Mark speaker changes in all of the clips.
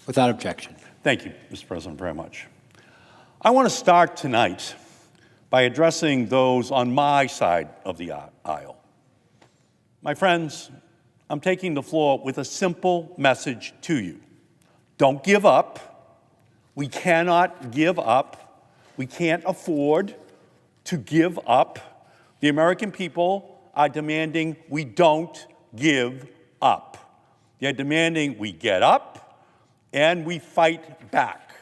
Speaker 1: Without objection.
Speaker 2: Thank you, Mr. President, very much. I want to start tonight by addressing those on my side of the aisle. My friends, I'm taking the floor with a simple message to you. Don't give up. We cannot give up. We can't afford to give up. The American people are demanding we don't give up. They're demanding we get up and we fight back.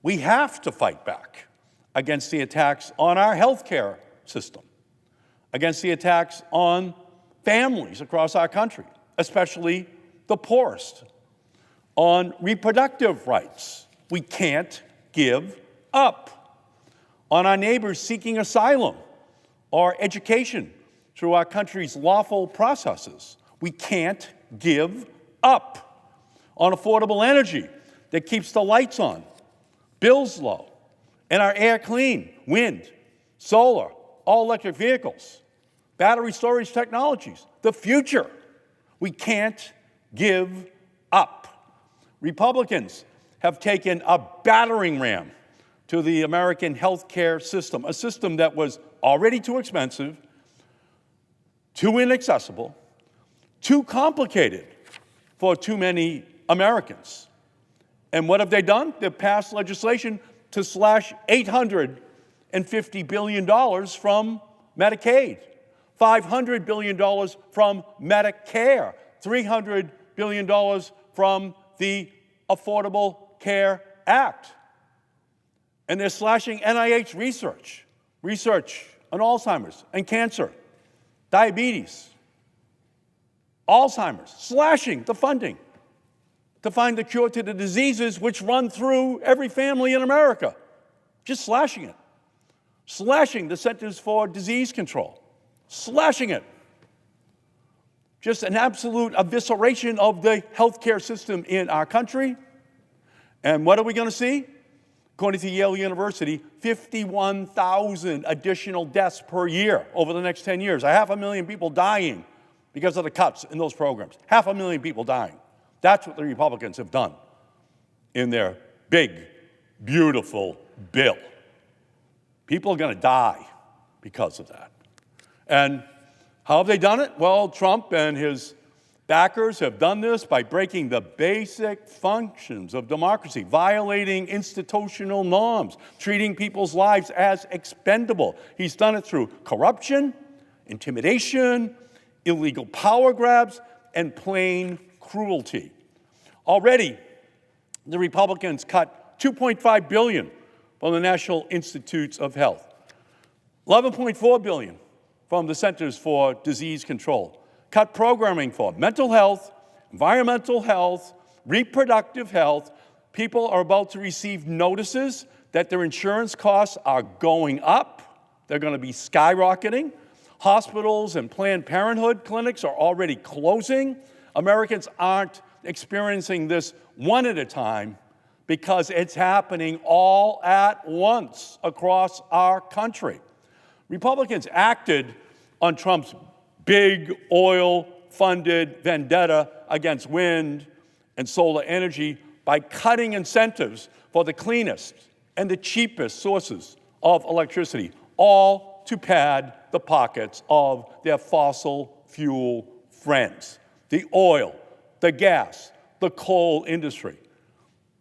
Speaker 2: We have to fight back against the attacks on our healthcare system, against the attacks on families across our country, especially the poorest, on reproductive rights. We can't give up. On our neighbors seeking asylum or education through our country's lawful processes. We can't give up. On affordable energy that keeps the lights on, bills low, and our air clean, wind, solar, all-electric vehicles, battery storage technologies, the future. We can't give up. Republicans have taken a battering ram to the American healthcare system, a system that was already too expensive, too inaccessible, too complicated for too many Americans. And what have they done? They've passed legislation to slash $850 billion from Medicaid, $500 billion from Medicare, $300 billion from the Affordable Care Act. And they're slashing NIH research on Alzheimer's and cancer, diabetes, Alzheimer's, slashing the funding to find the cure to the diseases which run through every family in America. Just slashing it. Slashing the Centers for Disease Control. Slashing it. Just an absolute evisceration of the healthcare system in our country. And what are we going to see? According to Yale University, 51,000 additional deaths per year over the next 10 years. 500,000 people dying because of the cuts in those programs. 500,000 people dying. That's what the Republicans have done in their big, beautiful bill. People are going to die because of that. And how have they done it? Well, Trump and his backers have done this by breaking the basic functions of democracy, violating institutional norms, treating people's lives as expendable. He's done it through corruption, intimidation, illegal power grabs, and plain cruelty. Already, the Republicans cut $2.5 billion from the National Institutes of Health, $11.4 billion from the Centers for Disease Control, cut programming for mental health, environmental health, reproductive health. People are about to receive notices that their insurance costs are going up. They're going to be skyrocketing. Hospitals and Planned Parenthood clinics are already closing. Americans aren't experiencing this one at a time because it's happening all at once across our country. Republicans acted on Trump's big oil-funded vendetta against wind and solar energy by cutting incentives for the cleanest and the cheapest sources of electricity, all to pad the pockets of their fossil fuel friends. The oil, the gas, the coal industry.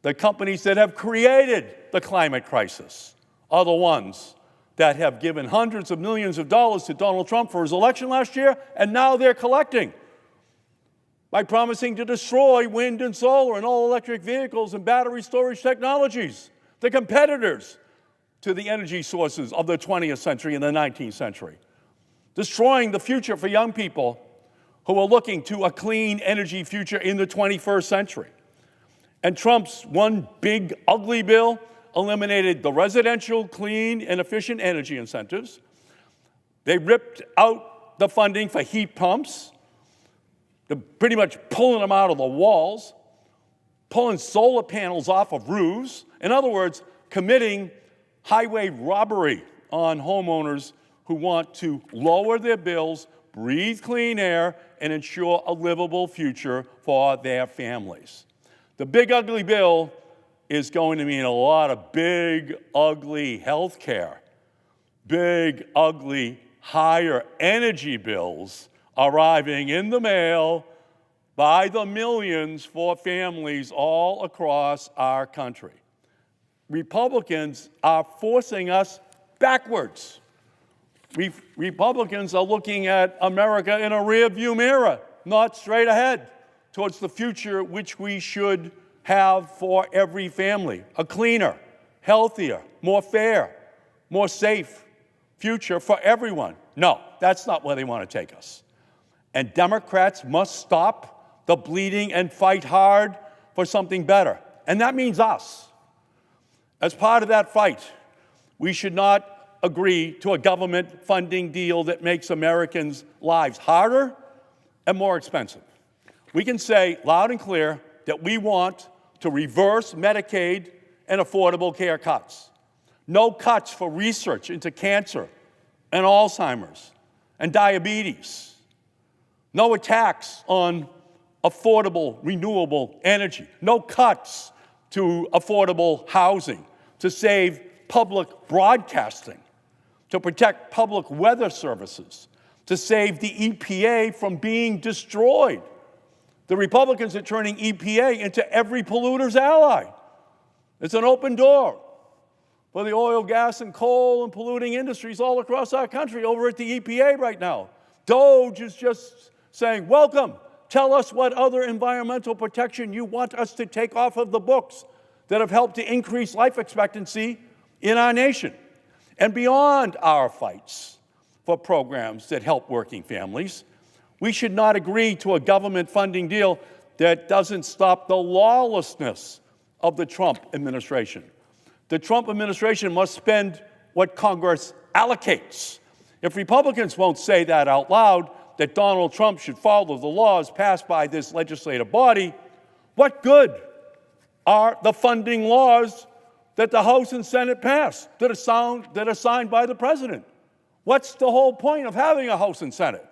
Speaker 2: The companies that have created the climate crisis are the ones that have given hundreds of millions of dollars to Donald Trump for his election last year, and now they're collecting by promising to destroy wind and solar and all-electric vehicles and battery storage technologies, the competitors to the energy sources of the 20th century and the 19th century, destroying the future for young people who are looking to a clean energy future in the 21st century. And Trump's one big ugly bill eliminated the residential clean and efficient energy incentives. They ripped out the funding for heat pumps. They're pretty much pulling them out of the walls, pulling solar panels off of roofs. In other words, committing highway robbery on homeowners who want to lower their bills, breathe clean air, and ensure a livable future for their families. The big ugly bill is going to mean a lot of big ugly health care, big ugly higher energy bills arriving in the mail by the millions for families all across our country. Republicans are forcing us backwards. Republicans are looking at America in a rearview mirror, not straight ahead towards the future which we should have for every family. A cleaner, healthier, more fair, more safe future for everyone. No, that's not where they want to take us. And Democrats must stop the bleeding and fight hard for something better. And that means us. As part of that fight, we should not agree to a government funding deal that makes Americans' lives harder and more expensive. We can say loud and clear that we want to reverse Medicaid and affordable care cuts. No cuts for research into cancer and Alzheimer's and diabetes. No attacks on affordable, renewable energy. No cuts to affordable housing, to save public broadcasting, to protect public weather services, to save the EPA from being destroyed. The Republicans are turning EPA into every polluter's ally. It's an open door for the oil, gas, and coal and polluting industries all across our country over at the EPA right now. DOGE is just saying, welcome, tell us what other environmental protection you want us to take off of the books that have helped to increase life expectancy in our nation. And beyond our fights for programs that help working families, we should not agree to a government funding deal that doesn't stop the lawlessness of the Trump administration. The Trump administration must spend what Congress allocates. If Republicans won't say that out loud, that Donald Trump should follow the laws passed by this legislative body, what good are the funding laws that the House and Senate pass that are signed by the president? What's the whole point of having a House and Senate?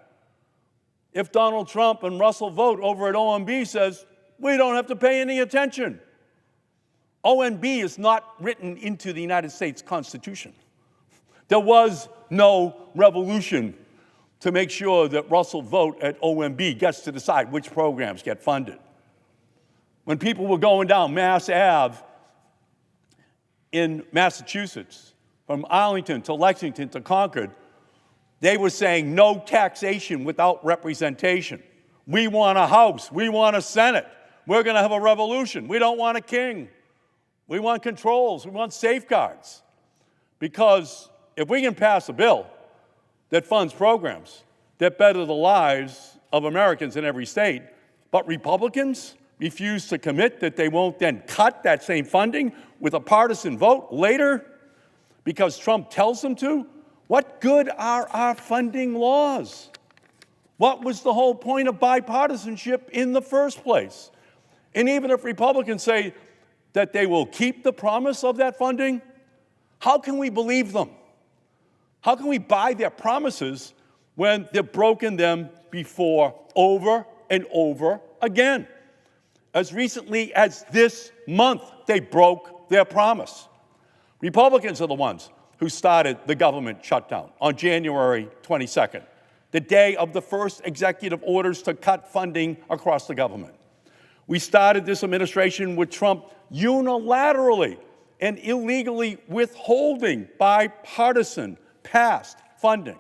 Speaker 2: If Donald Trump and Russell Vogt over at OMB says, we don't have to pay any attention. OMB is not written into the United States Constitution. There was no revolution to make sure that Russell Vogt at OMB gets to decide which programs get funded. When people were going down Mass Ave in Massachusetts, from Arlington to Lexington to Concord, they were saying no taxation without representation. We want a House. We want a Senate. We're going to have a revolution. We don't want a king. We want controls. We want safeguards. Because if we can pass a bill that funds programs that better the lives of Americans in every state, but Republicans refuse to commit that they won't then cut that same funding with a partisan vote later because Trump tells them to, what good are our funding laws? What was the whole point of bipartisanship in the first place? And even if Republicans say that they will keep the promise of that funding, how can we believe them? How can we buy their promises when they've broken them before over and over again? As recently as this month, they broke their promise. Republicans are the ones who started the government shutdown on January 22nd, the day of the first executive orders to cut funding across the government. We started this administration with Trump unilaterally and illegally withholding bipartisan past funding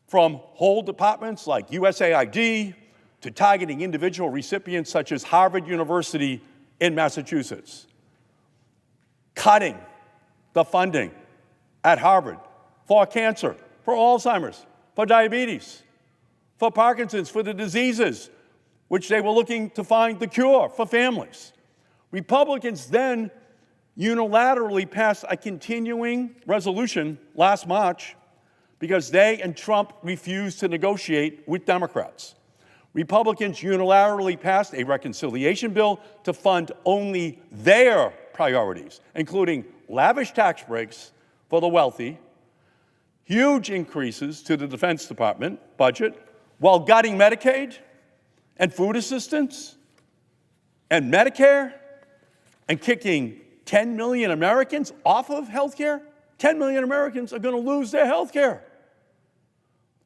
Speaker 2: from whole departments like USAID to targeting individual recipients such as Harvard University in Massachusetts, cutting the funding at Harvard for cancer, for Alzheimer's, for diabetes, for Parkinson's, for the diseases which they were looking to find the cure for families. Republicans then unilaterally passed a continuing resolution last March because they and Trump refused to negotiate with Democrats. Republicans unilaterally passed a reconciliation bill to fund only their priorities, including lavish tax breaks for the wealthy, huge increases to the Defense Department budget, while gutting Medicaid and food assistance. and Medicare and kicking 10 million Americans off of health care. 10 million Americans are going to lose their health care.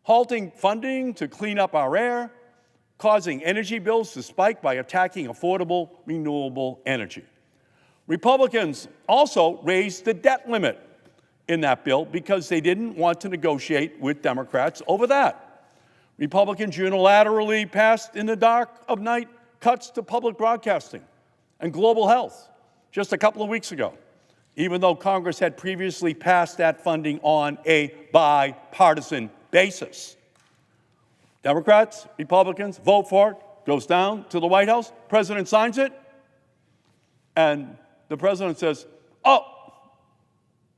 Speaker 2: Halting funding to clean up our air, causing energy bills to spike by attacking affordable, renewable energy. Republicans also raised the debt limit in that bill because they didn't want to negotiate with Democrats over that. Republicans unilaterally passed in the dark of night cuts to public broadcasting and global health just a couple of weeks ago, even though Congress had previously passed that funding on a bipartisan basis. Democrats, Republicans vote for it, goes down to the White House, president signs it, and the president says, oh,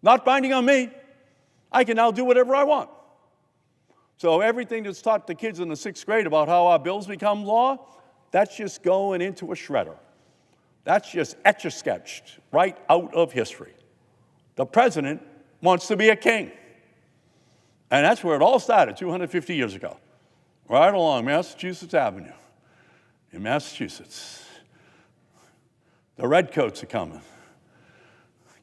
Speaker 2: not binding on me. I can now do whatever I want. So everything that's taught the kids in the 6th grade about how our bills become law, that's just going into a shredder. That's just etch-a-sketched right out of history. The president wants to be a king. And that's where it all started 250 years ago, right along Massachusetts Avenue in Massachusetts. The redcoats are coming.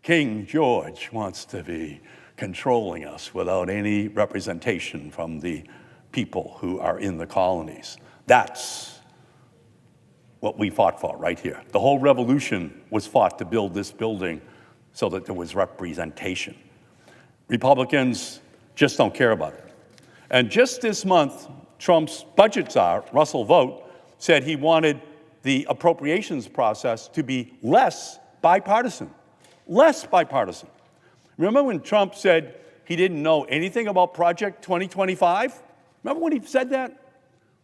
Speaker 2: King George wants to be controlling us without any representation from the people who are in the colonies. That's what we fought for right here. The whole revolution was fought to build this building so that there was representation. Republicans just don't care about it. And just this month, Trump's budget czar, Russell Vought, said he wanted the appropriations process to be less bipartisan. Less bipartisan. Remember when Trump said he didn't know anything about Project 2025? Remember when he said that?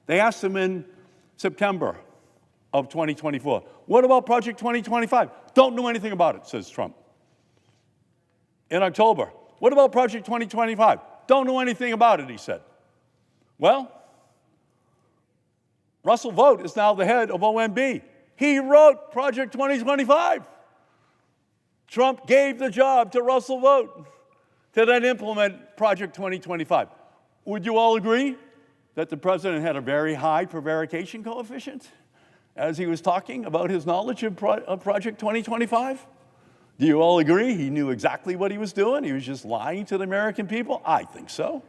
Speaker 2: They asked him in September of 2024, what about Project 2025? Don't know anything about it, says Trump. In October, what about Project 2025? Don't know anything about it, he said. Well, Russell Vought is now the head of OMB. He wrote Project 2025. Trump gave the job to Russell Vought to then implement Project 2025. Would you all agree that the president had a very high prevarication coefficient as he was talking about his knowledge of Project 2025? Do you all agree he knew exactly what he was doing? He was just lying to the American people? I think so.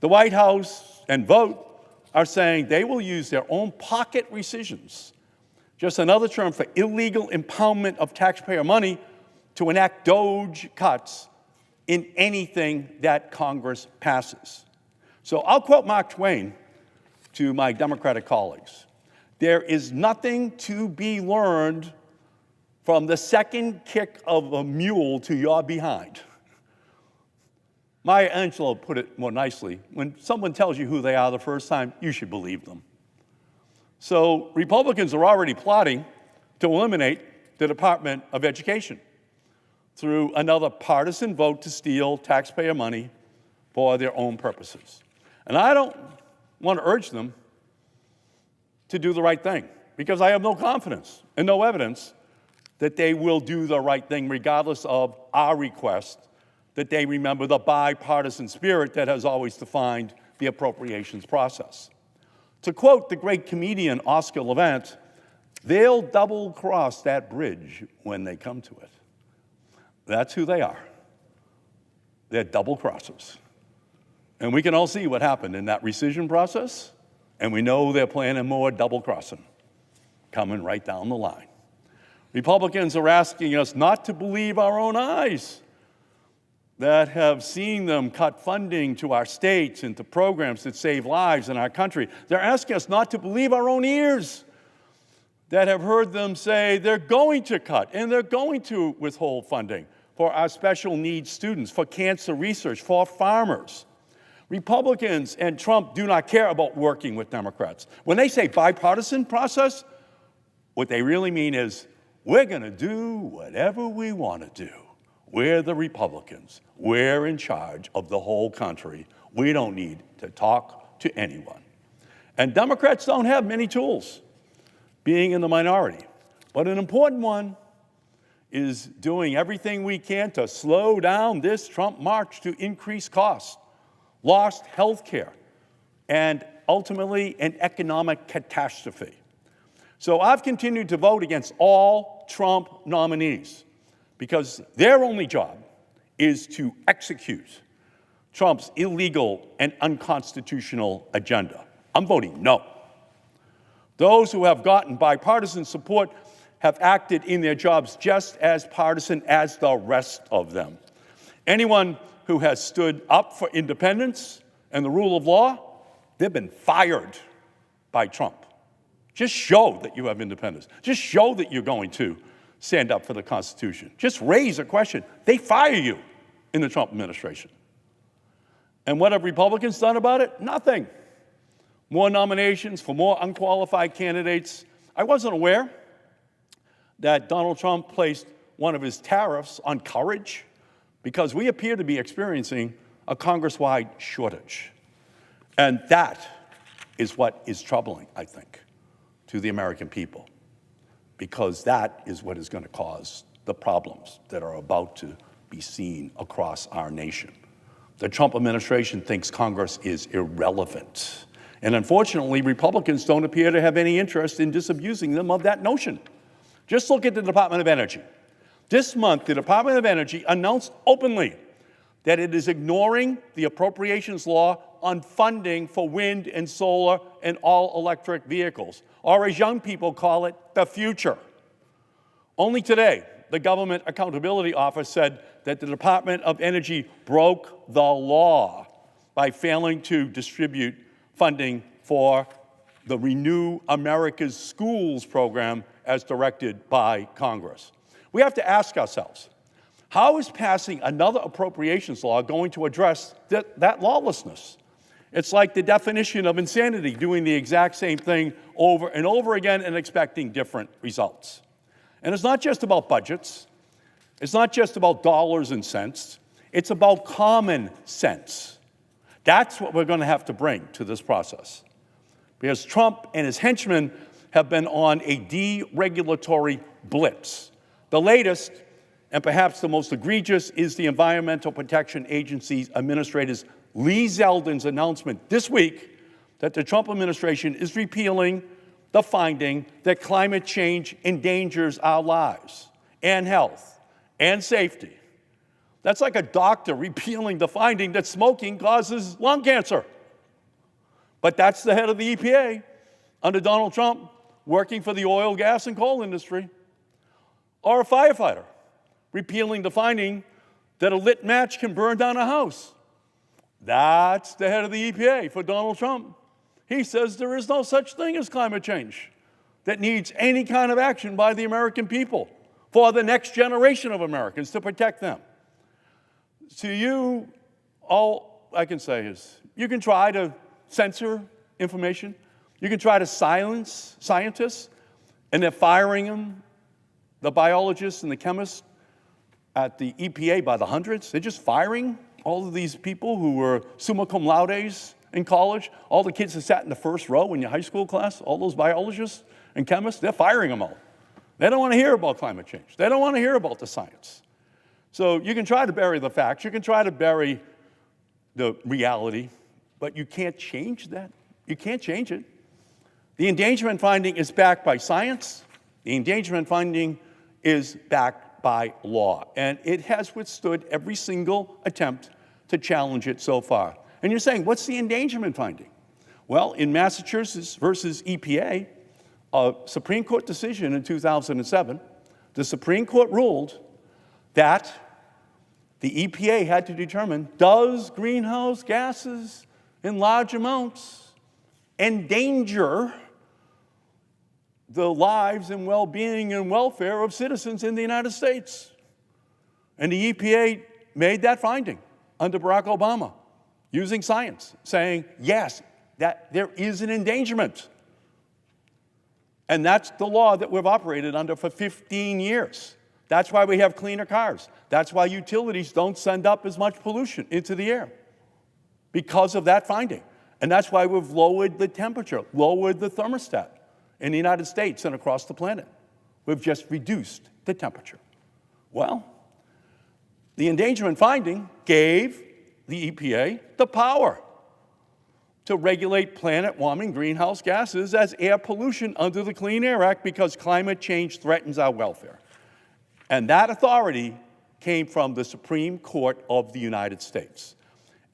Speaker 2: The White House and Vought are saying they will use their own pocket rescissions, just another term for illegal impoundment of taxpayer money, to enact DOGE cuts in anything that Congress passes. So I'll quote Mark Twain to my Democratic colleagues. There is nothing to be learned from the second kick of a mule to your behind. Maya Angelou put it more nicely. When someone tells you who they are the first time, you should believe them. So Republicans are already plotting to eliminate the Department of Education through another partisan vote to steal taxpayer money for their own purposes. And I don't want to urge them to do the right thing, because I have no confidence and no evidence that they will do the right thing, regardless of our request that they remember the bipartisan spirit that has always defined the appropriations process. To quote the great comedian Oscar Levant, they'll double-cross that bridge when they come to it. That's who they are. They're double-crossers. And we can all see what happened in that rescission process, and we know they're planning more double-crossing coming right down the line. Republicans are asking us not to believe our own eyes that have seen them cut funding to our states and to programs that save lives in our country. They're asking us not to believe our own ears that have heard them say they're going to cut and they're going to withhold funding for our special needs students, for cancer research, for farmers. Republicans and Trump do not care about working with Democrats. When they say bipartisan process, what they really mean is we're going to do whatever we want to do. We're the Republicans. We're in charge of the whole country. We don't need to talk to anyone. And Democrats don't have many tools, being in the minority. But an important one is doing everything we can to slow down this Trump march to increase costs, lost health care, and ultimately an economic catastrophe. So I've continued to vote against all Trump nominees because their only job is to execute Trump's illegal and unconstitutional agenda. I'm voting no. Those who have gotten bipartisan support have acted in their jobs just as partisan as the rest of them. Anyone who has stood up for independence and the rule of law, they've been fired by Trump. Just show that you have independence. Just show that you're going to stand up for the Constitution. Just raise a question. They fire you in the Trump administration. And what have Republicans done about it? Nothing. More nominations for more unqualified candidates. I wasn't aware that Donald Trump placed one of his tariffs on courage because we appear to be experiencing a Congress-wide shortage. And that is what is troubling, I think, to the American people, because that is what is going to cause the problems that are about to be seen across our nation. The Trump administration thinks Congress is irrelevant. And unfortunately, Republicans don't appear to have any interest in disabusing them of that notion. Just look at the Department of Energy. This month, the Department of Energy announced openly that it is ignoring the appropriations law on funding for wind and solar and all-electric vehicles, or as young people call it, the future. Only today, the Government Accountability Office said that the Department of Energy broke the law by failing to distribute funding for the Renew America's Schools program as directed by Congress. We have to ask ourselves, how is passing another appropriations law going to address that lawlessness? It's like the definition of insanity, doing the exact same thing over and over again and expecting different results. And it's not just about budgets. It's not just about dollars and cents. It's about common sense. That's what we're going to have to bring to this process. Because Trump and his henchmen have been on a deregulatory blitz. The latest, and perhaps the most egregious, is the Environmental Protection Agency's Administrator Lee Zeldin's announcement this week that the Trump administration is repealing the finding that climate change endangers our lives and health and safety. That's like a doctor repealing the finding that smoking causes lung cancer. But that's the head of the EPA under Donald Trump, working for the oil, gas, and coal industry. Or a firefighter repealing the finding that a lit match can burn down a house. That's the head of the EPA for Donald Trump. He says there is no such thing as climate change that needs any kind of action by the American people for the next generation of Americans to protect them. To you, all I can say is you can try to censor information. You can try to silence scientists, and they're firing them, the biologists and the chemists at the EPA by the hundreds. They're just firing all of these people who were summa cum laudes in college, all the kids that sat in the first row in your high school class, all those biologists and chemists, they're firing them all. They don't want to hear about climate change. They don't want to hear about the science. So you can try to bury the facts. You can try to bury the reality, but you can't change that. You can't change it. The endangerment finding is backed by science. The endangerment finding is backed by law, and it has withstood every single attempt to challenge it so far. And you're saying, what's the endangerment finding? Well, in Massachusetts versus EPA, a Supreme Court decision in 2007, the Supreme Court ruled that the EPA had to determine, does greenhouse gases in large amounts endanger the lives and well-being and welfare of citizens in the United States? And the EPA made that finding under Barack Obama, using science, saying, yes, that there is an endangerment. And that's the law that we've operated under for 15 years. That's why we have cleaner cars. That's why utilities don't send up as much pollution into the air, because of that finding. And that's why we've lowered the temperature, lowered the thermostat in the United States and across the planet. We've just reduced the temperature. Well, the endangerment finding gave the EPA the power to regulate planet-warming greenhouse gases as air pollution under the Clean Air Act because climate change threatens our welfare. And that authority came from the Supreme Court of the United States.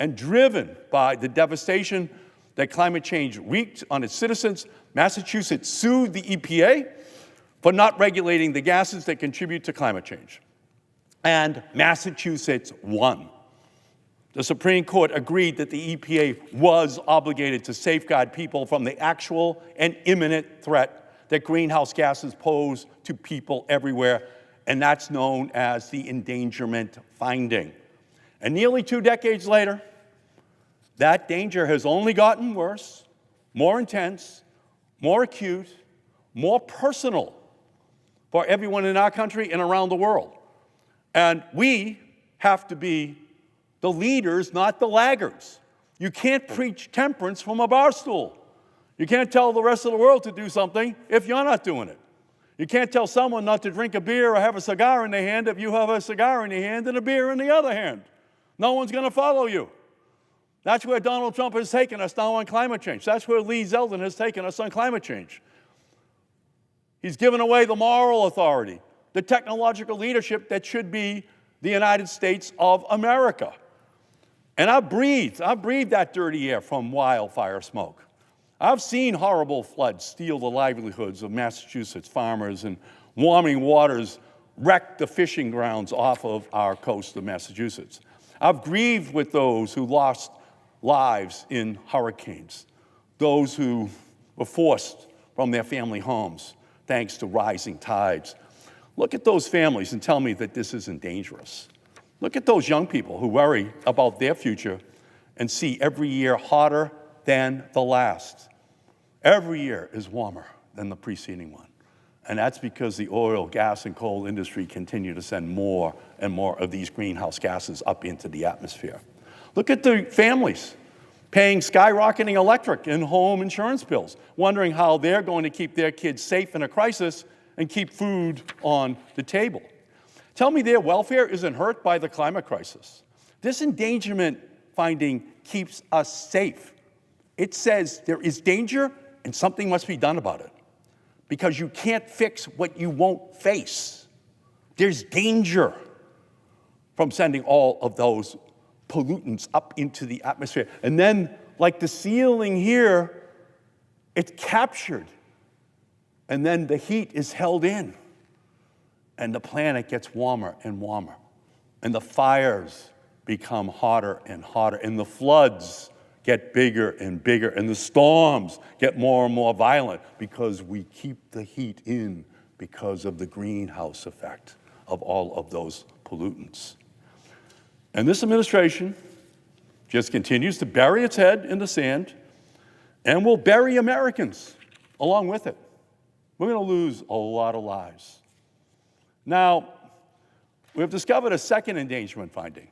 Speaker 2: And driven by the devastation that climate change wreaked on its citizens, Massachusetts sued the EPA for not regulating the gases that contribute to climate change. And Massachusetts won. The Supreme Court agreed that the EPA was obligated to safeguard people from the actual and imminent threat that greenhouse gases pose to people everywhere, and that's known as the endangerment finding. And nearly 2 decades later, that danger has only gotten worse, more intense, more acute, more personal for everyone in our country and around the world. And we have to be the leaders, not the laggards. You can't preach temperance from a bar stool. You can't tell the rest of the world to do something if you're not doing it. You can't tell someone not to drink a beer or have a cigar in their hand if you have a cigar in your hand and a beer in the other hand. No one's going to follow you. That's where Donald Trump has taken us now on climate change. That's where Lee Zeldin has taken us on climate change. He's given away the moral authority, the technological leadership that should be the United States of America. And I've breathed that dirty air from wildfire smoke. I've seen horrible floods steal the livelihoods of Massachusetts farmers, and warming waters wreck the fishing grounds off of our coast of Massachusetts. I've grieved with those who lost lives in hurricanes, those who were forced from their family homes thanks to rising tides. Look at those families and tell me that this isn't dangerous. Look at those young people who worry about their future and see every year hotter than the last. Every year is warmer than the preceding one. And that's because the oil, gas, and coal industry continue to send more and more of these greenhouse gases up into the atmosphere. Look at the families paying skyrocketing electric and home insurance bills, wondering how they're going to keep their kids safe in a crisis and keep food on the table. Tell me their welfare isn't hurt by the climate crisis. This endangerment finding keeps us safe. It says there is danger and something must be done about it, because you can't fix what you won't face. There's danger from sending all of those pollutants up into the atmosphere. And then, like the ceiling here, it's captured. And then the heat is held in. And the planet gets warmer and warmer. And the fires become hotter and hotter. And the floods get bigger and bigger. And the storms get more and more violent because we keep the heat in because of the greenhouse effect of all of those pollutants. And this administration just continues to bury its head in the sand and will bury Americans along with it. We're going to lose a lot of lives. Now, we've discovered a second endangerment finding.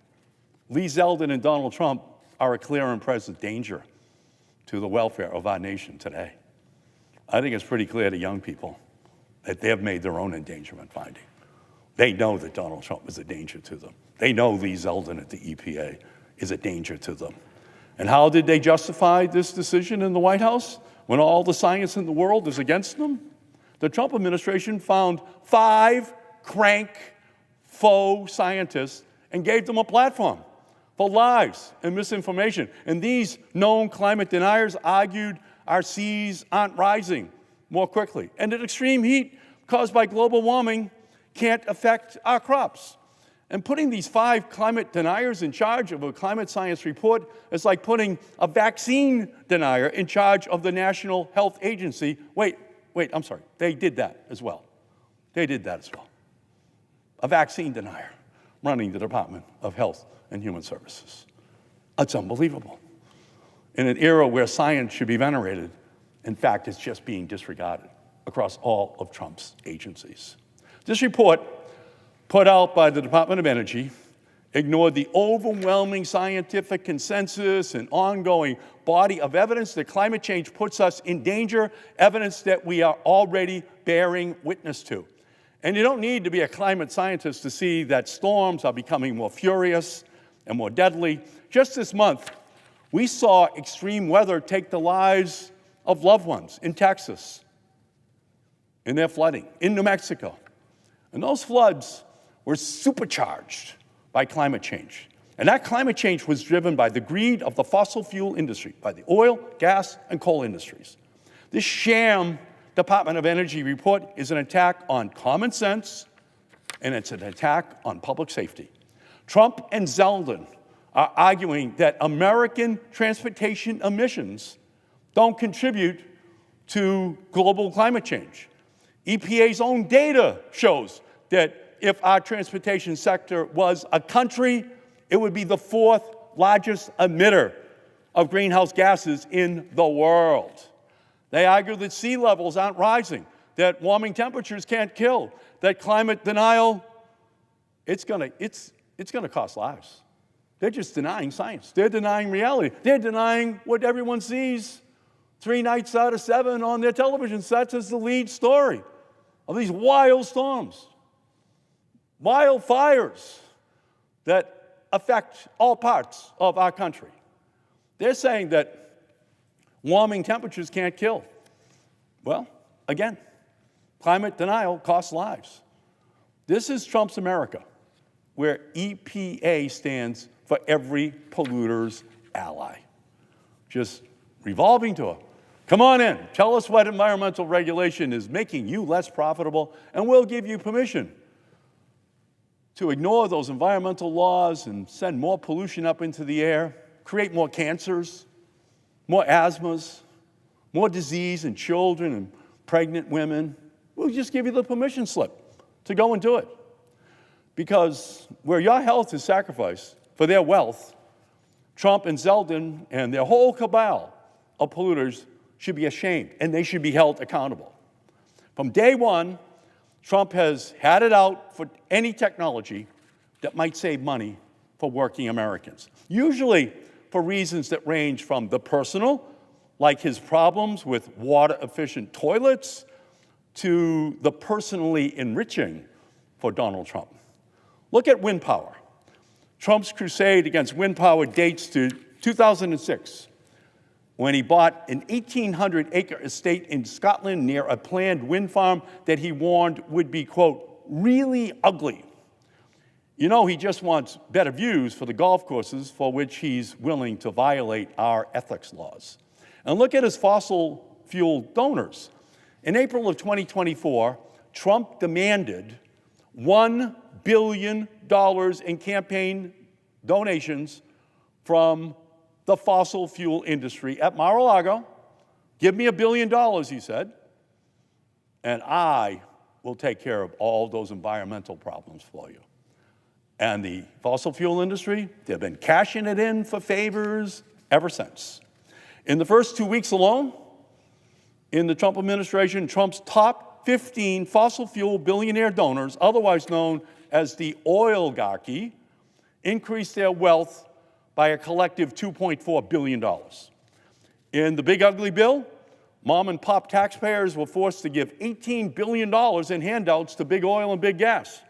Speaker 2: Lee Zeldin and Donald Trump are a clear and present danger to the welfare of our nation today. I think it's pretty clear to young people that they have made their own endangerment finding. They know that Donald Trump is a danger to them. They know Lee Zeldin at the EPA is a danger to them. And how did they justify this decision in the White House when all the science in the world is against them? The Trump administration found 5 crank, faux scientists and gave them a platform for lies and misinformation. And these known climate deniers argued our seas aren't rising more quickly, and that extreme heat caused by global warming can't affect our crops. And putting these 5 climate deniers in charge of a climate science report is like putting a vaccine denier in charge of the National Health Agency. Wait, I'm sorry. They did that as well. They did that as well. A vaccine denier running the Department of Health and Human Services. It's unbelievable. In an era where science should be venerated, in fact, it's just being disregarded across all of Trump's agencies. This report, put out by the Department of Energy, ignored the overwhelming scientific consensus and ongoing body of evidence that climate change puts us in danger, evidence that we are already bearing witness to. And you don't need to be a climate scientist to see that storms are becoming more furious and more deadly. Just this month, We saw extreme weather take the lives of loved ones in Texas, in their flooding, in New Mexico. And those floods were supercharged by climate change. And that climate change was driven by the greed of the fossil fuel industry, by the oil, gas, and coal industries. This sham Department of Energy report is an attack on common sense, and it's an attack on public safety. Trump and Zeldin are arguing that American transportation emissions don't contribute to global climate change. EPA's own data shows that if our transportation sector was a country, it would be the 4th largest emitter of greenhouse gases in the world. They argue that sea levels aren't rising, that warming temperatures can't kill, that climate denial, it's gonna cost lives. They're just denying science. They're denying reality. They're denying what everyone sees 3 nights out of 7 on their television sets as the lead story of these wild storms, wildfires that affect all parts of our country. They're saying that warming temperatures can't kill. Well, again, climate denial costs lives. This is Trump's America, where EPA stands for every polluter's ally. Just revolving door. Come on in. Tell us what environmental regulation is making you less profitable, and we'll give you permission to ignore those environmental laws and send more pollution up into the air, create more cancers, more asthmas, more disease in children and pregnant women. We'll just give you the permission slip to go and do it. Because where your health is sacrificed for their wealth, Trump and Zeldin and their whole cabal of polluters should be ashamed, and they should be held accountable. From day one, Trump has had it out for any technology that might save money for working Americans, usually for reasons that range from the personal, like his problems with water-efficient toilets, to the personally enriching for Donald Trump. Look at wind power. Trump's crusade against wind power dates to 2006, when he bought an 1,800-acre estate in Scotland near a planned wind farm that he warned would be, quote, really ugly. You know, he just wants better views for the golf courses for which he's willing to violate our ethics laws. And look at his fossil fuel donors. In April of 2024, Trump demanded $1 billion in campaign donations from the fossil fuel industry at Mar-a-Lago. Give me $1 billion, he said, and I will take care of all those environmental problems for you. And the fossil fuel industry, they've been cashing it in for favors ever since. In the first 2 weeks alone, in the Trump administration, Trump's top 15 fossil fuel billionaire donors, otherwise known as the oilgarchy, increased their wealth by a collective $2.4 billion. In the big ugly bill, mom and pop taxpayers were forced to give $18 billion in handouts to big oil and big gas.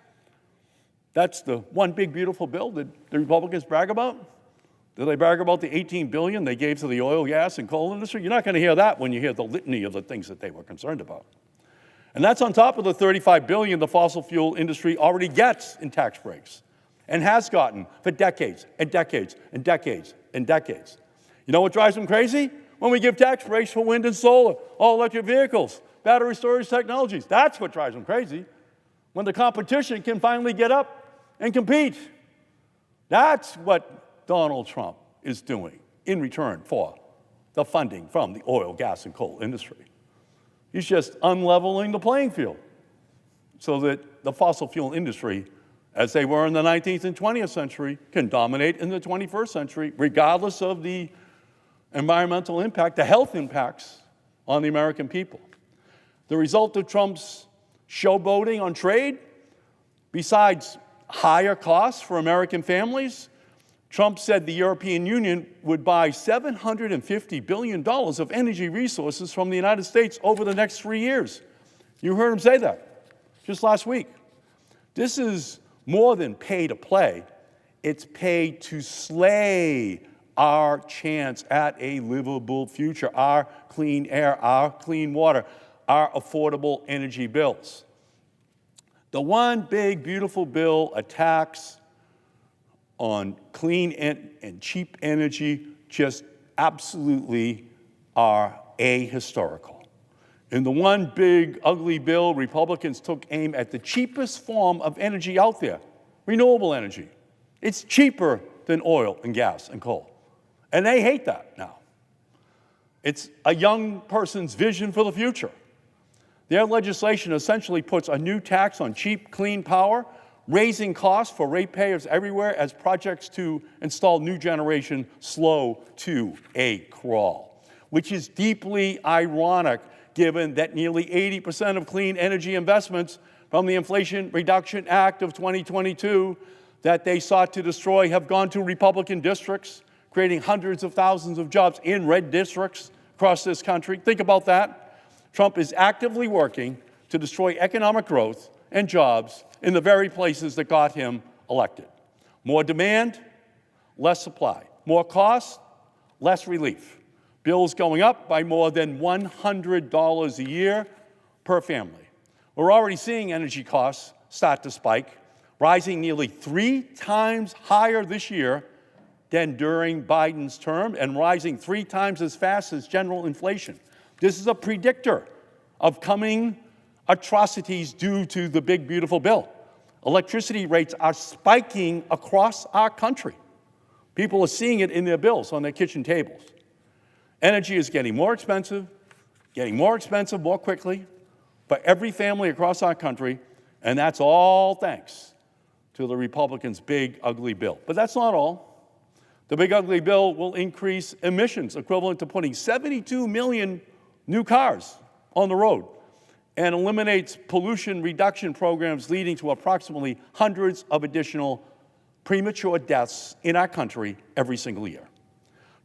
Speaker 2: That's the one big beautiful bill that the Republicans brag about. Do they brag about the $18 billion they gave to the oil, gas, and coal industry? You're not going to hear that when you hear the litany of the things that they were concerned about. And that's on top of the $35 billion the fossil fuel industry already gets in tax breaks and has gotten for decades and decades and decades and decades. You know what drives them crazy? When we give tax breaks for wind and solar, all electric vehicles, battery storage technologies. That's what drives them crazy. When the competition can finally get up and compete. That's what Donald Trump is doing in return for the funding from the oil, gas, and coal industry. He's just unleveling the playing field so that the fossil fuel industry, as they were in the 19th and 20th century, can dominate in the 21st century, regardless of the environmental impact, the health impacts on the American people. The result of Trump's showboating on trade, besides higher costs for American families, Trump said the European Union would buy $750 billion of energy resources from the United States over the next 3 years. You heard him say that just last week. This is more than pay to play. It's pay to slay our chance at a livable future, our clean air, our clean water, our affordable energy bills. The one big, beautiful bill, a tax on clean and cheap energy, just absolutely are ahistorical. In the one big, ugly bill, Republicans took aim at the cheapest form of energy out there, renewable energy. It's cheaper than oil and gas and coal. And they hate that now. It's a young person's vision for the future. Their legislation essentially puts a new tax on cheap, clean power, raising costs for ratepayers everywhere as projects to install new generation slow to a crawl, which is deeply ironic given that nearly 80% of clean energy investments from the Inflation Reduction Act of 2022 that they sought to destroy have gone to Republican districts, creating hundreds of thousands of jobs in red districts across this country. Think about that. Trump is actively working to destroy economic growth and jobs in the very places that got him elected. More demand, less supply. More cost, less relief. Bills going up by more than $100 a year per family. We're already seeing energy costs start to spike, rising nearly 3 times higher this year than during Biden's term and rising 3 times as fast as general inflation. This is a predictor of coming atrocities due to the big, beautiful bill. Electricity rates are spiking across our country. People are seeing it in their bills on their kitchen tables. Energy is getting more expensive more quickly for every family across our country, and that's all thanks to the Republicans' big, ugly bill. But that's not all. The big, ugly bill will increase emissions equivalent to putting 72 million new cars on the road and eliminates pollution reduction programs leading to approximately hundreds of additional premature deaths in our country every single year.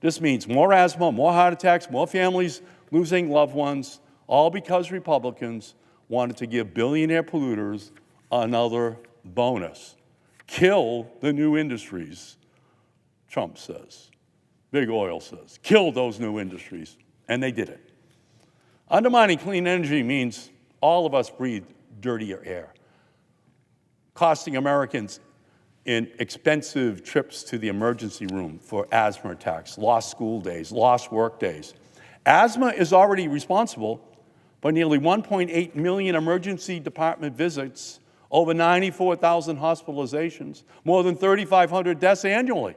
Speaker 2: This means more asthma, more heart attacks, more families losing loved ones, all because Republicans wanted to give billionaire polluters another bonus. Kill the new industries, Trump says. Big Oil says. Kill those new industries. And they did it. Undermining clean energy means all of us breathe dirtier air, costing Americans in expensive trips to the emergency room for asthma attacks, lost school days, lost work days. Asthma is already responsible for nearly 1.8 million emergency department visits, over 94,000 hospitalizations, more than 3,500 deaths annually.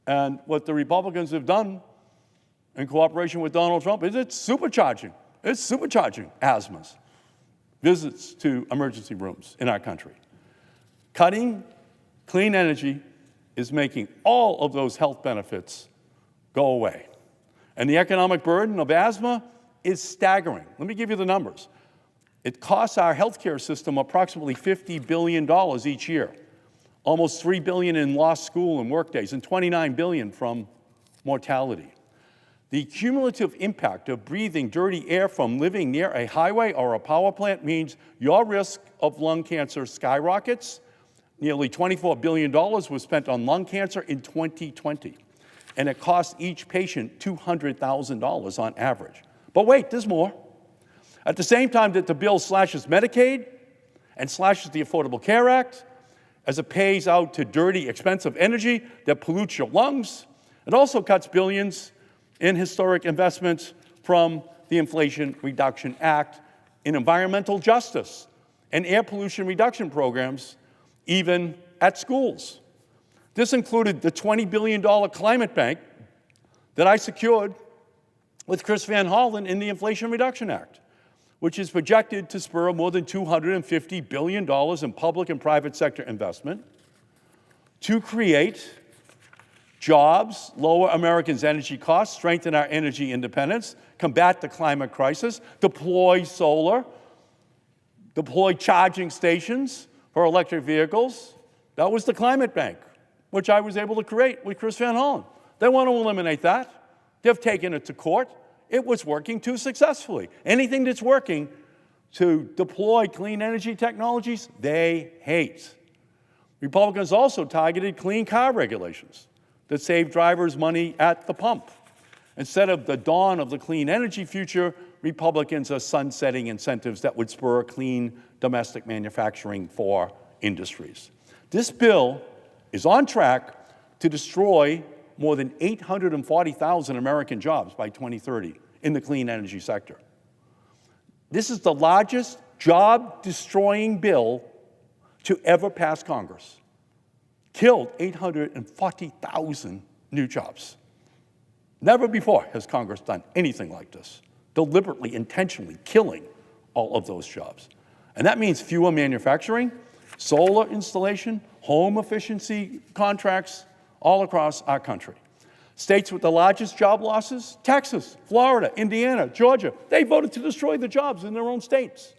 Speaker 2: And what the Republicans have done in cooperation with Donald Trump is it's supercharging asthmas, visits to emergency rooms in our country. Cutting clean energy is making all of those health benefits go away. And the economic burden of asthma is staggering. Let me give you the numbers. It costs our healthcare system approximately $50 billion each year, almost $3 billion in lost school and work days, and $29 billion from mortality. The cumulative impact of breathing dirty air from living near a highway or a power plant means your risk of lung cancer skyrockets. Nearly $24 billion was spent on lung cancer in 2020, and it cost each patient $200,000 on average. But wait, there's more. At the same time that the bill slashes Medicaid and slashes the Affordable Care Act, as it pays out to dirty, expensive energy that pollutes your lungs, it also cuts billions in historic investments from the Inflation Reduction Act in environmental justice and air pollution reduction programs, even at schools. This included the $20 billion climate bank that I secured with Chris Van Hollen in the Inflation Reduction Act, which is projected to spur more than $250 billion in public and private sector investment to create jobs, lower Americans' energy costs, strengthen our energy independence, combat the climate crisis, deploy solar, deploy charging stations for electric vehicles. That was the climate bank, which I was able to create with Chris Van Hollen. They want to eliminate that. They've taken it to court. It was working too successfully. Anything that's working to deploy clean energy technologies, they hate. Republicans also targeted clean car regulations that save drivers money at the pump. Instead of the dawn of the clean energy future, Republicans are sunsetting incentives that would spur clean domestic manufacturing for industries. This bill is on track to destroy more than 840,000 American jobs by 2030 in the clean energy sector. This is the largest job-destroying bill to ever pass Congress. Killed 840,000 new jobs. Never before has Congress done anything like this, deliberately, intentionally killing all of those jobs. And that means fewer manufacturing, solar installation, home efficiency contracts all across our country. States with the largest job losses, Texas, Florida, Indiana, Georgia, they voted to destroy the jobs in their own states.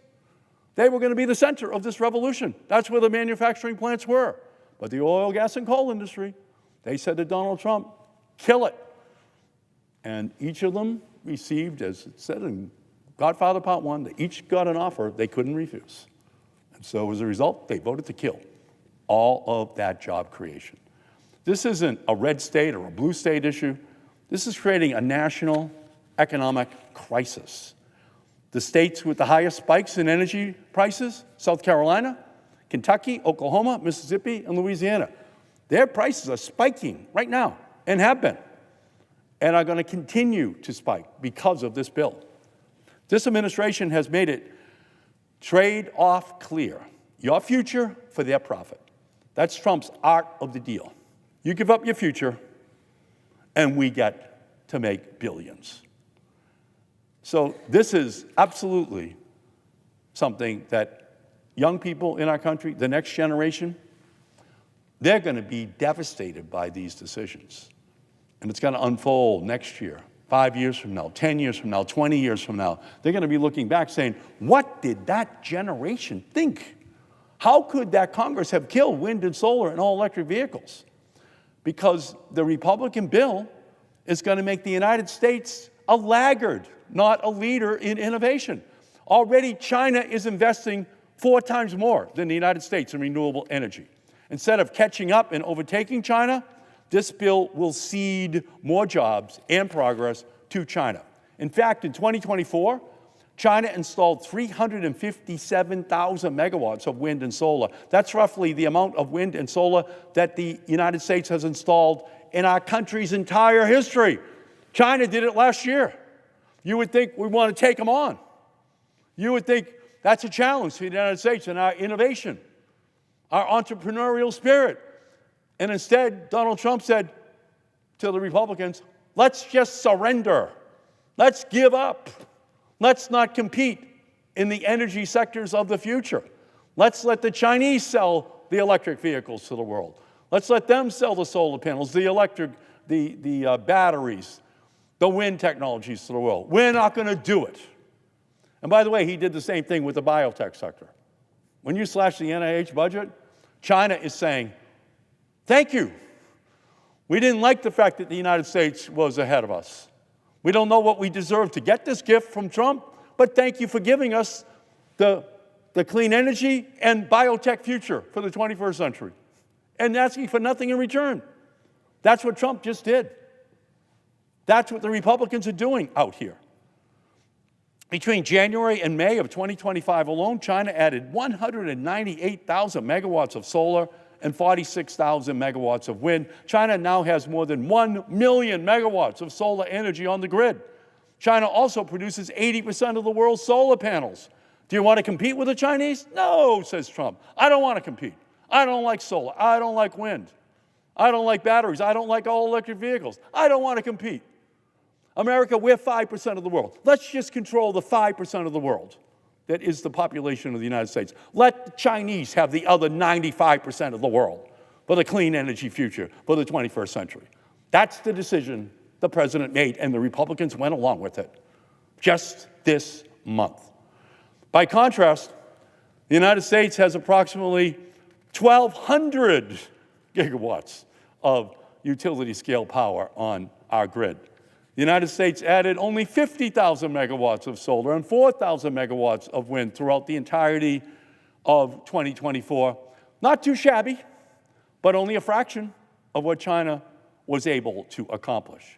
Speaker 2: They were going to be the center of this revolution. That's where the manufacturing plants were. But the oil, gas, and coal industry, they said to Donald Trump, kill it. And each of them received, as it said in Godfather Part 1, they each got an offer they couldn't refuse. And so as a result, they voted to kill all of that job creation. This isn't a red state or a blue state issue. This is creating a national economic crisis. The states with the highest spikes in energy prices, South Carolina, Kentucky, Oklahoma, Mississippi, and Louisiana, their prices are spiking right now and have been, and are going to continue to spike because of this bill. This administration has made it trade-off clear. Your future for their profit. That's Trump's art of the deal. You give up your future, and we get to make billions. So this is absolutely something that young people in our country, the next generation, they're going to be devastated by these decisions. And it's going to unfold next year, 5 years from now, 10 years from now, 20 years from now. They're going to be looking back saying, what did that generation think? How could that Congress have killed wind and solar and all-electric vehicles? Because the Republican bill is going to make the United States a laggard, not a leader in innovation. Already, China is investing 4 times more than the United States in renewable energy. Instead of catching up and overtaking China, this bill will cede more jobs and progress to China. In fact, in 2024, China installed 357,000 megawatts of wind and solar. That's roughly the amount of wind and solar that the United States has installed in our country's entire history. China did it last year. You would think we want to take them on. You would think that's a challenge to the United States and our innovation, our entrepreneurial spirit. And instead, Donald Trump said to the Republicans, let's just surrender. Let's give up. Let's not compete in the energy sectors of the future. Let's let the Chinese sell the electric vehicles to the world. Let's let them sell the solar panels, the electric, the batteries, the wind technologies to the world. We're not going to do it. And by the way, he did the same thing with the biotech sector. When you slash the NIH budget, China is saying, thank you. We didn't like the fact that the United States was ahead of us. We don't know what we deserve to get this gift from Trump, but thank you for giving us the clean energy and biotech future for the 21st century and asking for nothing in return. That's what Trump just did. That's what the Republicans are doing out here. Between January and May of 2025 alone, China added 198,000 megawatts of solar and 46,000 megawatts of wind. China now has more than 1 million megawatts of solar energy on the grid. China also produces 80% of the world's solar panels. Do you want to compete with the Chinese? No, says Trump. I don't want to compete. I don't like solar. I don't like wind. I don't like batteries. I don't like all-electric vehicles. I don't want to compete. America, we're 5% of the world. Let's just control the 5% of the world that is the population of the United States. Let the Chinese have the other 95% of the world for the clean energy future for the 21st century. That's the decision the president made, and the Republicans went along with it just this month. By contrast, the United States has approximately 1,200 gigawatts of utility-scale power on our grid. The United States added only 50,000 megawatts of solar and 4,000 megawatts of wind throughout the entirety of 2024. Not too shabby, but only a fraction of what China was able to accomplish.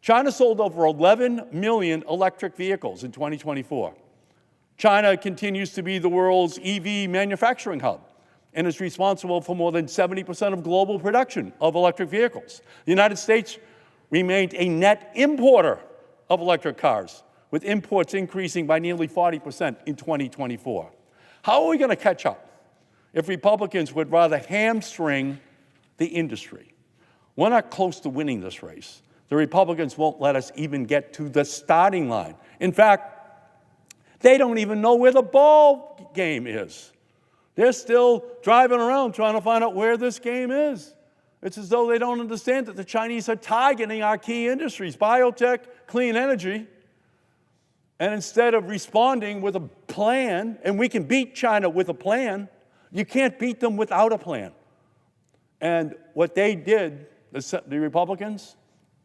Speaker 2: China sold over 11 million electric vehicles in 2024. China continues to be the world's EV manufacturing hub and is responsible for more than 70% of global production of electric vehicles. The United States remained a net importer of electric cars, with imports increasing by nearly 40% in 2024. How are we going to catch up if Republicans would rather hamstring the industry? We're not close to winning this race. The Republicans won't let us even get to the starting line. In fact, they don't even know where the ball game is. They're still driving around trying to find out where this game is. It's as though they don't understand that the Chinese are targeting our key industries, biotech, clean energy. And instead of responding with a plan, and we can beat China with a plan, you can't beat them without a plan. And what they did, the Republicans,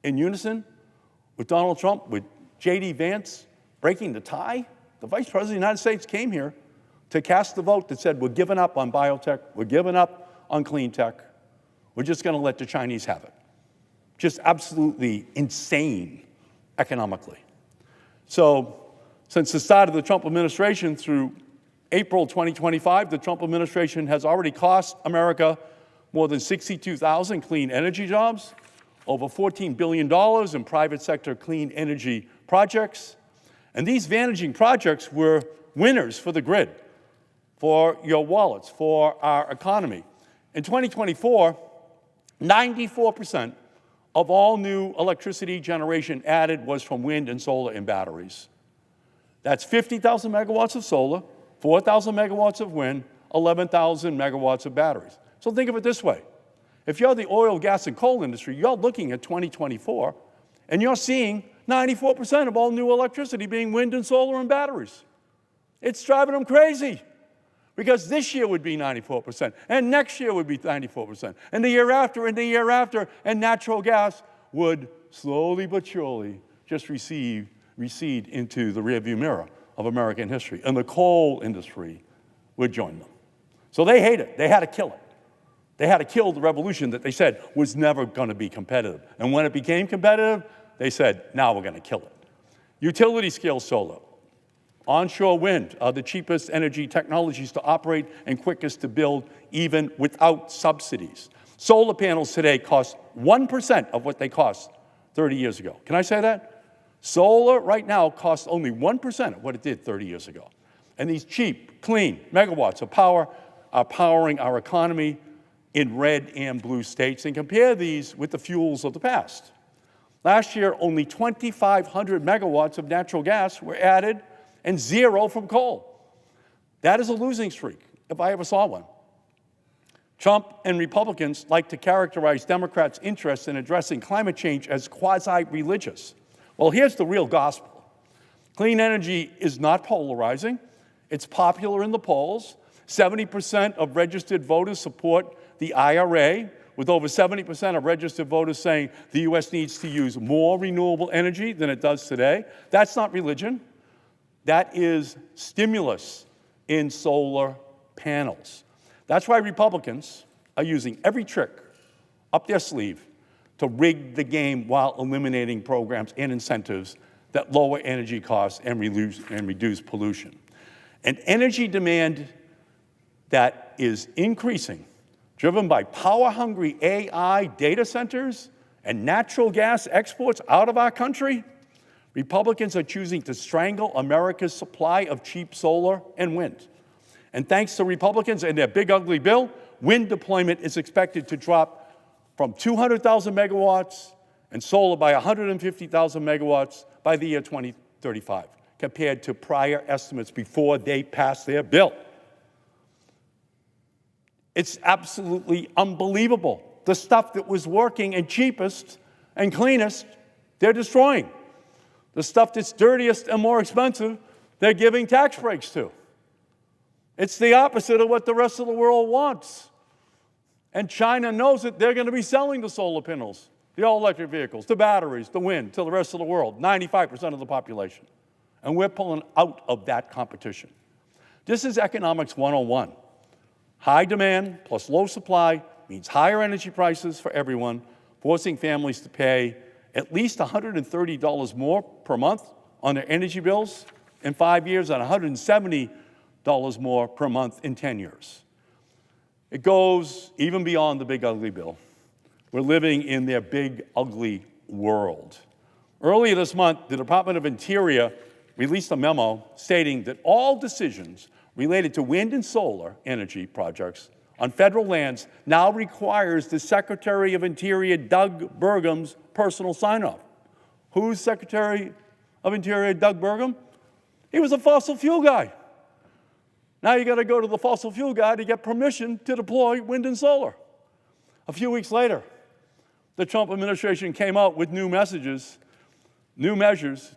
Speaker 2: in unison with Donald Trump, with J.D. Vance breaking the tie, the Vice President of the United States came here to cast the vote that said, we're giving up on biotech, we're giving up on clean tech, we're just going to let the Chinese have it. Just absolutely insane economically. So, since the start of the Trump administration through April 2025, the Trump administration has already cost America more than 62,000 clean energy jobs, over $14 billion in private sector clean energy projects. And these vanishing projects were winners for the grid, for your wallets, for our economy. In 2024, 94% of all new electricity generation added was from wind and solar and batteries. That's 50,000 megawatts of solar, 4,000 megawatts of wind, 11,000 megawatts of batteries. So think of it this way. If you're the oil, gas, and coal industry, you're looking at 2024, and you're seeing 94% of all new electricity being wind and solar and batteries. It's driving them crazy, because this year would be 94%, and next year would be 94%, and the year after, and the year after, and natural gas would slowly but surely just recede into the rearview mirror of American history, and the coal industry would join them. So they hate it. They had to kill it. They had to kill the revolution that they said was never going to be competitive. And when it became competitive, they said, now we're going to kill it. Utility-scale solar, onshore wind are the cheapest energy technologies to operate and quickest to build, even without subsidies. Solar panels today cost 1% of what they cost 30 years ago. Can I say that? Solar right now costs only 1% of what it did 30 years ago. And these cheap, clean megawatts of power are powering our economy in red and blue states. And compare these with the fuels of the past. Last year, only 2,500 megawatts of natural gas were added and 0 from coal. That is a losing streak, if I ever saw one. Trump and Republicans like to characterize Democrats' interest in addressing climate change as quasi-religious. Well, here's the real gospel. Clean energy is not polarizing. It's popular in the polls. 70% of registered voters support the IRA, with over 70% of registered voters saying the U.S. needs to use more renewable energy than it does today. That's not religion. That is stimulus in solar panels. That's why Republicans are using every trick up their sleeve to rig the game while eliminating programs and incentives that lower energy costs and reduce pollution. An energy demand that is increasing, driven by power-hungry AI data centers and natural gas exports out of our country, Republicans are choosing to strangle America's supply of cheap solar and wind. And thanks to Republicans and their big ugly bill, wind deployment is expected to drop from 200,000 megawatts and solar by 150,000 megawatts by the year 2035, compared to prior estimates before they passed their bill. It's absolutely unbelievable. The stuff that was working and cheapest and cleanest, they're destroying. The stuff that's dirtiest and more expensive, they're giving tax breaks to. It's the opposite of what the rest of the world wants. And China knows it. They're going to be selling the solar panels, the all-electric vehicles, the batteries, the wind to the rest of the world, 95% of the population. And we're pulling out of that competition. This is economics 101. High demand plus low supply means higher energy prices for everyone. forcing families to pay at least $130 more per month on their energy bills in 5 years and $170 more per month in 10 years. It goes even beyond the big ugly bill. We're living in their big ugly world. Earlier this month, the Department of Interior released a memo stating that all decisions related to wind and solar energy projects on federal lands now requires the Secretary of Interior, Doug Burgum's personal sign-off. Who's Secretary of Interior Doug Burgum? He was a fossil fuel guy. Now you got to go to the fossil fuel guy to get permission to deploy wind and solar. A few weeks later, the Trump administration came out with new measures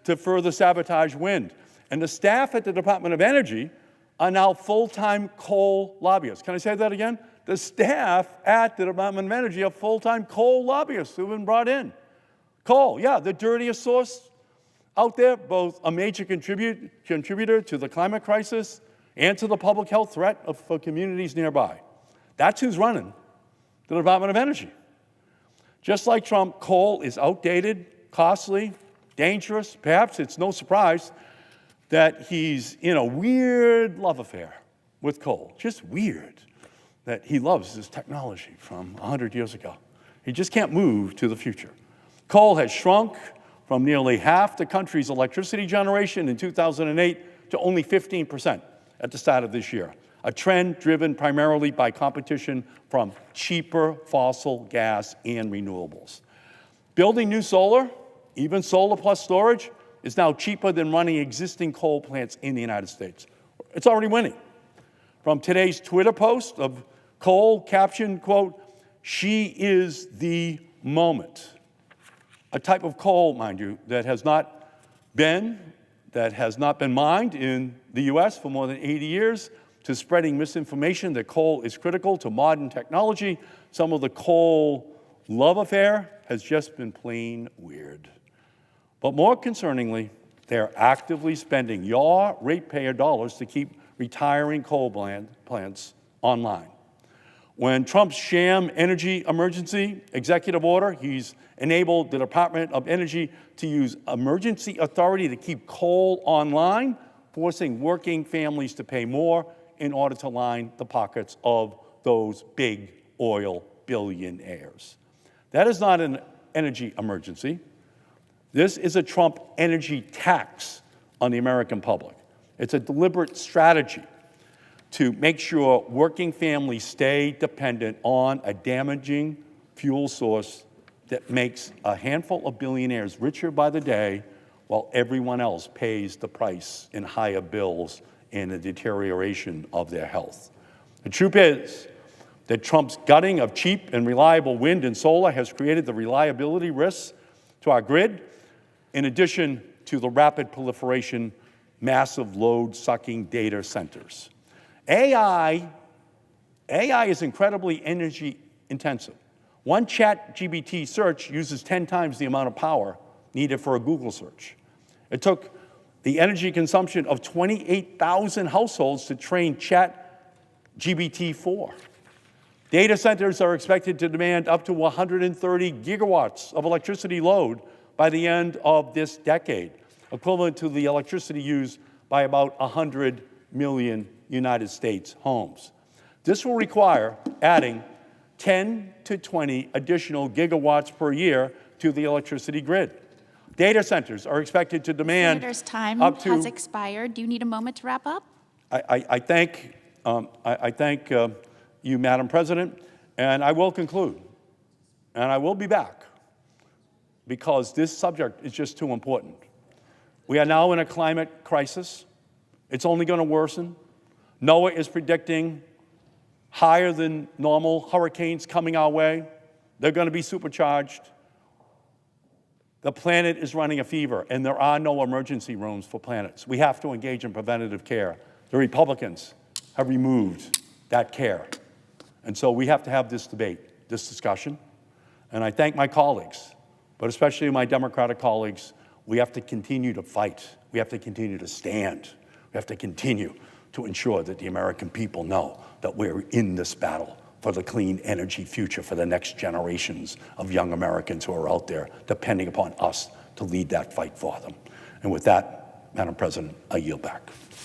Speaker 2: to further sabotage wind. And the staff at the Department of Energy are now full-time coal lobbyists. Can I say that again? The staff at the Department of Energy are full-time coal lobbyists who've been brought in. Coal, yeah, the dirtiest source out there, both a major contributor to the climate crisis and to the public health threat for communities nearby. That's who's running the Department of Energy. Just like Trump, coal is outdated, costly, dangerous. Perhaps it's no surprise that he's in a weird love affair with coal. Just weird that he loves this technology from 100 years ago. He just can't move to the future. Coal has shrunk from nearly half the country's electricity generation in 2008 to only 15% at the start of this year, a trend driven primarily by competition from cheaper fossil gas and renewables. Building new solar, even solar plus storage, is now cheaper than running existing coal plants in the United States. It's already winning. From today's Twitter post of coal captioned, quote, "She is the moment." A type of coal, mind you, that has not been mined in the US for more than 80 years, to spreading misinformation that coal is critical to modern technology. Some of the coal love affair has just been plain weird. But more concerningly, they're actively spending your ratepayer dollars to keep retiring coal plants online. When Trump's sham energy emergency executive order, he's enabled the Department of Energy to use emergency authority to keep coal online, forcing working families to pay more in order to line the pockets of those big oil billionaires. That is not an energy emergency. This is a Trump energy tax on the American public. It's a deliberate strategy to make sure working families stay dependent on a damaging fuel source that makes a handful of billionaires richer by the day while everyone else pays the price in higher bills and the deterioration of their health. The truth is that Trump's gutting of cheap and reliable wind and solar has created the reliability risks to our grid, in addition to the rapid proliferation, massive load-sucking data centers. AI is incredibly energy intensive. One ChatGPT search uses 10 times the amount of power needed for a Google search. It took the energy consumption of 28,000 households to train ChatGPT-4. Data centers are expected to demand up to 130 gigawatts of electricity load by the end of this decade, equivalent to the electricity used by about 100 million United States homes. This will require adding 10 to 20 additional gigawatts per year to the electricity grid. Data centers are expected to demand
Speaker 1: Senator's time
Speaker 2: up to,
Speaker 1: has expired. Do you need a moment to wrap up?
Speaker 2: I thank you, Madam President, and I will conclude. And I will be back because this subject is just too important. We are now in a climate crisis. It's only going to worsen. NOAA is predicting higher than normal hurricanes coming our way. They're going to be supercharged. The planet is running a fever, and there are no emergency rooms for planets. We have to engage in preventative care. The Republicans have removed that care. And so we have to have this debate, this discussion. And I thank my colleagues, but especially my Democratic colleagues. We have to continue to fight. We have to continue to stand. We have to continue to ensure that the American people know that we're in this battle for the clean energy future for the next generations of young Americans who are out there depending upon us to lead that fight for them. And with that, Madam President, I yield back.